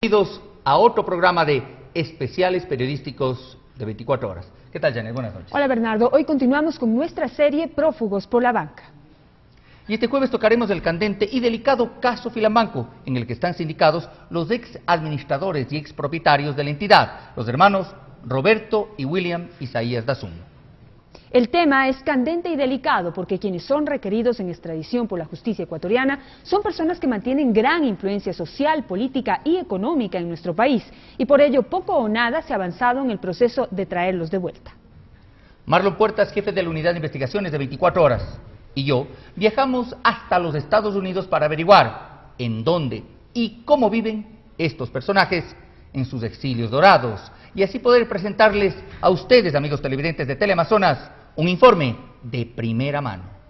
Bienvenidos a otro programa de especiales periodísticos de 24 horas. ¿Qué tal, Janet? Buenas noches. Hola, Bernardo. Hoy continuamos con nuestra serie Prófugos por la Banca. Y este jueves tocaremos el candente y delicado caso Filambanco, en el que están sindicados los ex administradores y ex propietarios de la entidad, los hermanos Roberto y William Isaías Dazum. El tema es candente y delicado porque quienes son requeridos en extradición por la justicia ecuatoriana son personas que mantienen gran influencia social, política y económica en nuestro país, y por ello poco o nada se ha avanzado en el proceso de traerlos de vuelta. Marlon Puertas, jefe de la Unidad de Investigaciones de 24 Horas, y yo viajamos hasta los Estados Unidos para averiguar en dónde y cómo viven estos personajes en sus exilios dorados, y así poder presentarles a ustedes, amigos televidentes de Teleamazonas, un informe de primera mano.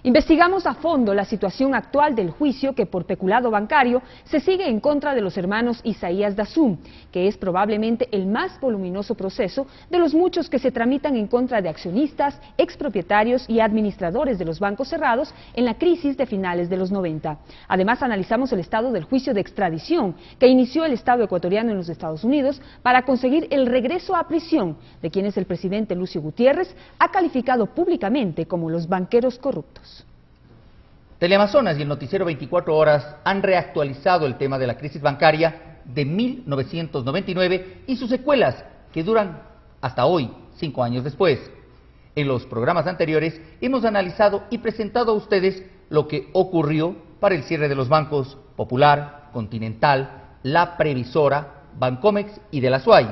Investigamos a fondo la situación actual del juicio que por peculado bancario se sigue en contra de los hermanos Isaías Dazum, que es probablemente el más voluminoso proceso de los muchos que se tramitan en contra de accionistas, expropietarios y administradores de los bancos cerrados en la crisis de finales de los 90. Además, analizamos el estado del juicio de extradición que inició el Estado ecuatoriano en los Estados Unidos para conseguir el regreso a prisión de quienes el presidente Lucio Gutiérrez ha calificado públicamente como los banqueros corruptos. Teleamazonas y el noticiero 24 Horas han reactualizado el tema de la crisis bancaria de 1999 y sus secuelas que duran hasta hoy, 5 años después. En los programas anteriores hemos analizado y presentado a ustedes lo que ocurrió para el cierre de los bancos Popular, Continental, La Previsora, Bancomex y de la SUAY,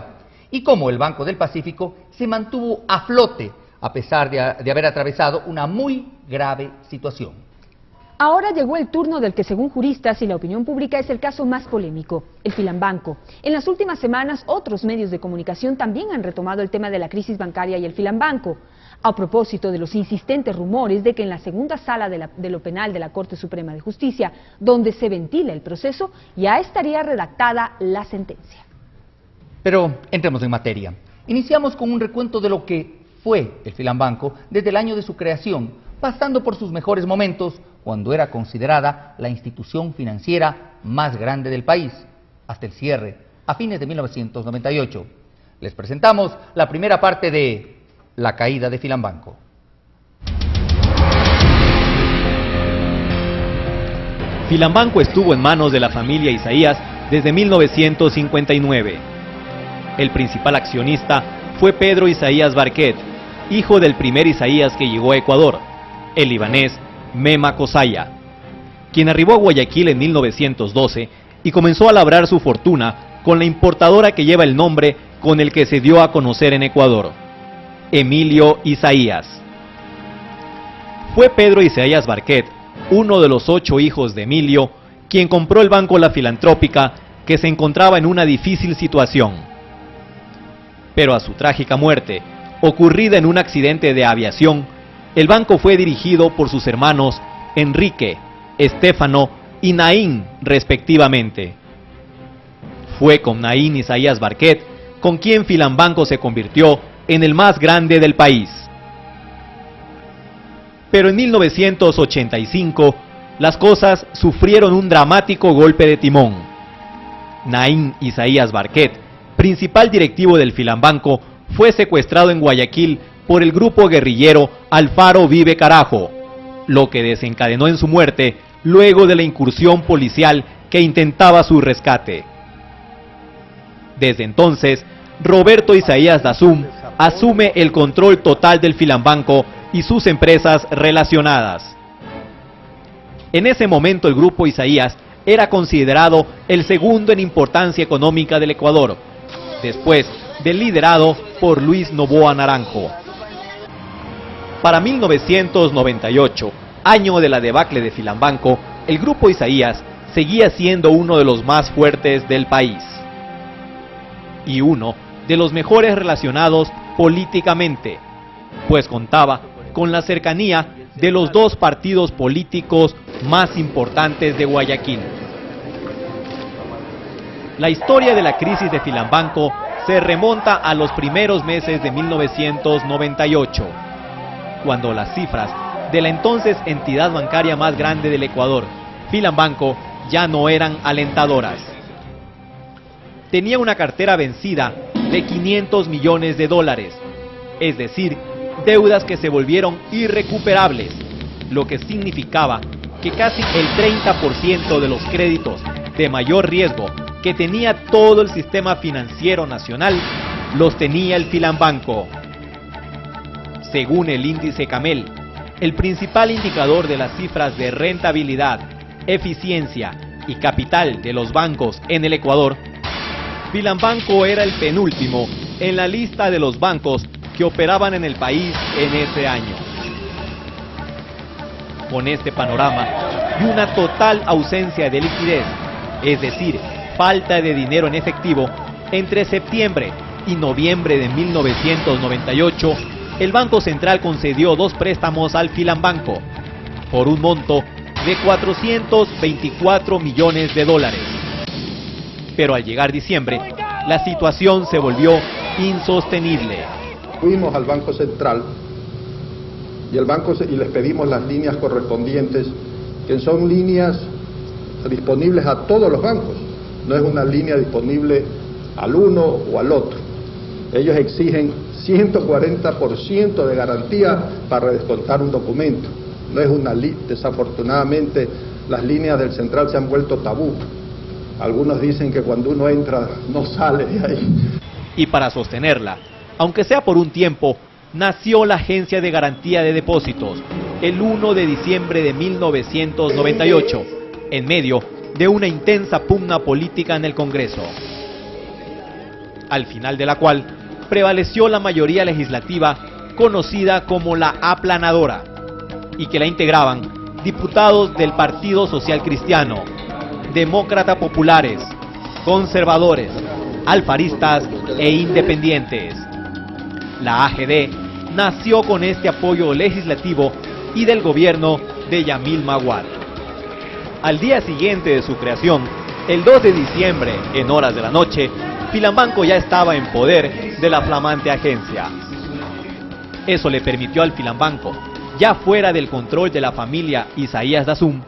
y cómo el Banco del Pacífico se mantuvo a flote a pesar de haber atravesado una muy grave situación. Ahora llegó el turno del que según juristas y la opinión pública es el caso más polémico, el Filambanco. En las últimas semanas otros medios de comunicación también han retomado el tema de la crisis bancaria y el Filambanco, a propósito de los insistentes rumores de que en la segunda sala de lo penal de la Corte Suprema de Justicia, donde se ventila el proceso, ya estaría redactada la sentencia. Pero entremos en materia. Iniciamos con un recuento de lo que fue el Filambanco desde el año de su creación, pasando por sus mejores momentos, cuando era considerada la institución financiera más grande del país, hasta el cierre, a fines de 1998. Les presentamos la primera parte de la caída de Filambanco. Filambanco estuvo en manos de la familia Isaías desde 1959. El principal accionista fue Pedro Isaías Barquet, hijo del primer Isaías que llegó a Ecuador, el libanés Mema Kosaya, quien arribó a Guayaquil en 1912 y comenzó a labrar su fortuna con la importadora que lleva el nombre con el que se dio a conocer en Ecuador, Emilio Isaías. Fue Pedro Isaías Barquet, uno de los 8 hijos de Emilio, quien compró el Banco La Filantrópica, que se encontraba en una difícil situación. Pero a su trágica muerte, ocurrida en un accidente de aviación, el banco fue dirigido por sus hermanos Enrique, Estefano y Naín, respectivamente. Fue con Naín Isaías Barquet con quien Filambanco se convirtió en el más grande del país. Pero en 1985, las cosas sufrieron un dramático golpe de timón. Naín Isaías Barquet, principal directivo del Filambanco, fue secuestrado en Guayaquil por el grupo guerrillero Alfaro Vive Carajo, lo que desencadenó en su muerte luego de la incursión policial que intentaba su rescate. Desde entonces, Roberto Isaías Dazum asume el control total del Filambanco y sus empresas relacionadas. En ese momento el grupo Isaías era considerado el segundo en importancia económica del Ecuador, después del liderado por Luis Noboa Naranjo. Para 1998, año de la debacle de Filambanco, el grupo Isaías seguía siendo uno de los más fuertes del país y uno de los mejores relacionados políticamente, pues contaba con la cercanía de los 2 partidos políticos más importantes de Guayaquil. La historia de la crisis de Filambanco se remonta a los primeros meses de 1998, cuando las cifras de la entonces entidad bancaria más grande del Ecuador, Filambanco, ya no eran alentadoras. tenía una cartera vencida de 500 millones de dólares, es decir, deudas que se volvieron irrecuperables, lo que significaba que casi el 30% de los créditos de mayor riesgo que tenía todo el sistema financiero nacional los tenía el Filambanco. Según el índice Camel, el principal indicador de las cifras de rentabilidad, eficiencia y capital de los bancos en el Ecuador, Filambanco era el penúltimo en la lista de los bancos que operaban en el país en ese año. Con este panorama y una total ausencia de liquidez, es decir, falta de dinero en efectivo, entre septiembre y noviembre de 1998, el Banco Central concedió 2 préstamos al Filambanco por un monto de 424 millones de dólares. Pero al llegar diciembre, la situación se volvió insostenible. Fuimos al Banco Central y les pedimos las líneas correspondientes, que son líneas disponibles a todos los bancos, no es una línea disponible al uno o al otro. Ellos exigen 140% de garantía para descontar un documento. No es una desafortunadamente las líneas del Central se han vuelto tabú. Algunos dicen que cuando uno entra no sale de ahí. Y para sostenerla, aunque sea por un tiempo, nació la Agencia de Garantía de Depósitos el 1 de diciembre de 1998, en medio de una intensa pugna política en el Congreso, al final de la cual prevaleció la mayoría legislativa conocida como la aplanadora, y que la integraban diputados del Partido Social Cristiano, demócratas populares, conservadores, alfaristas e independientes. La AGD nació con este apoyo legislativo y del gobierno de Yamil Maguad. Al día siguiente de su creación, el 2 de diciembre, en horas de la noche, Filambanco ya estaba en poder de la flamante agencia. Eso le permitió al Filambanco, ya fuera del control de la familia Isaías Dazum,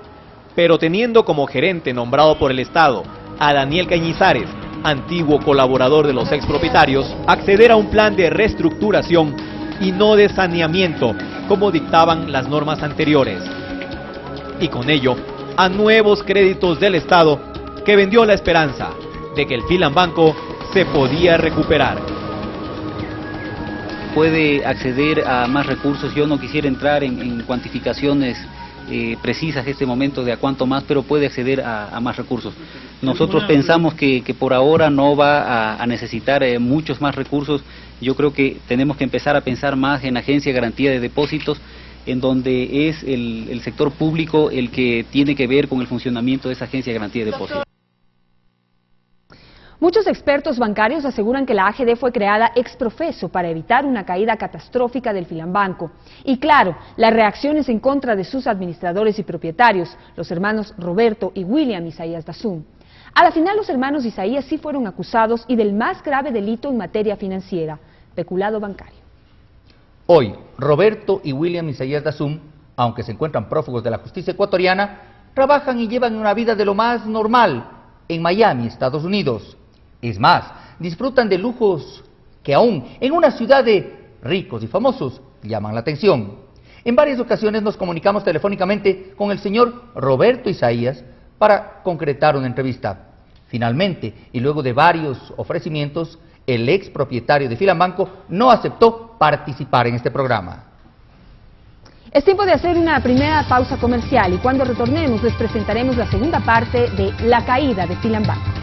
pero teniendo como gerente nombrado por el Estado a Daniel Cañizares, antiguo colaborador de los expropietarios, acceder a un plan de reestructuración y no de saneamiento, como dictaban las normas anteriores. Y con ello, a nuevos créditos del Estado, que vendió la esperanza de que el Filambanco se podía recuperar. Puede acceder a más recursos. Yo no quisiera entrar en cuantificaciones precisas en este momento de a cuánto más, pero puede acceder a más recursos. Nosotros pensamos que por ahora no va a necesitar muchos más recursos. Yo creo que tenemos que empezar a pensar más en Agencia de Garantía de Depósitos, en donde es el sector público el que tiene que ver con el funcionamiento de esa Agencia de Garantía de Depósitos. Muchos expertos bancarios aseguran que la AGD fue creada ex profeso para evitar una caída catastrófica del Filambanco. Y claro, las reacciones en contra de sus administradores y propietarios, los hermanos Roberto y William Isaías Dazum. A la final, los hermanos Isaías sí fueron acusados y del más grave delito en materia financiera, peculado bancario. Hoy, Roberto y William Isaías Dazum, aunque se encuentran prófugos de la justicia ecuatoriana, trabajan y llevan una vida de lo más normal en Miami, Estados Unidos. Es más, disfrutan de lujos que aún en una ciudad de ricos y famosos llaman la atención. En varias ocasiones nos comunicamos telefónicamente con el señor Roberto Isaías para concretar una entrevista. Finalmente, y luego de varios ofrecimientos, el ex propietario de Filambanco no aceptó participar en este programa. Es tiempo de hacer una primera pausa comercial y cuando retornemos les presentaremos la segunda parte de La caída de Filambanco.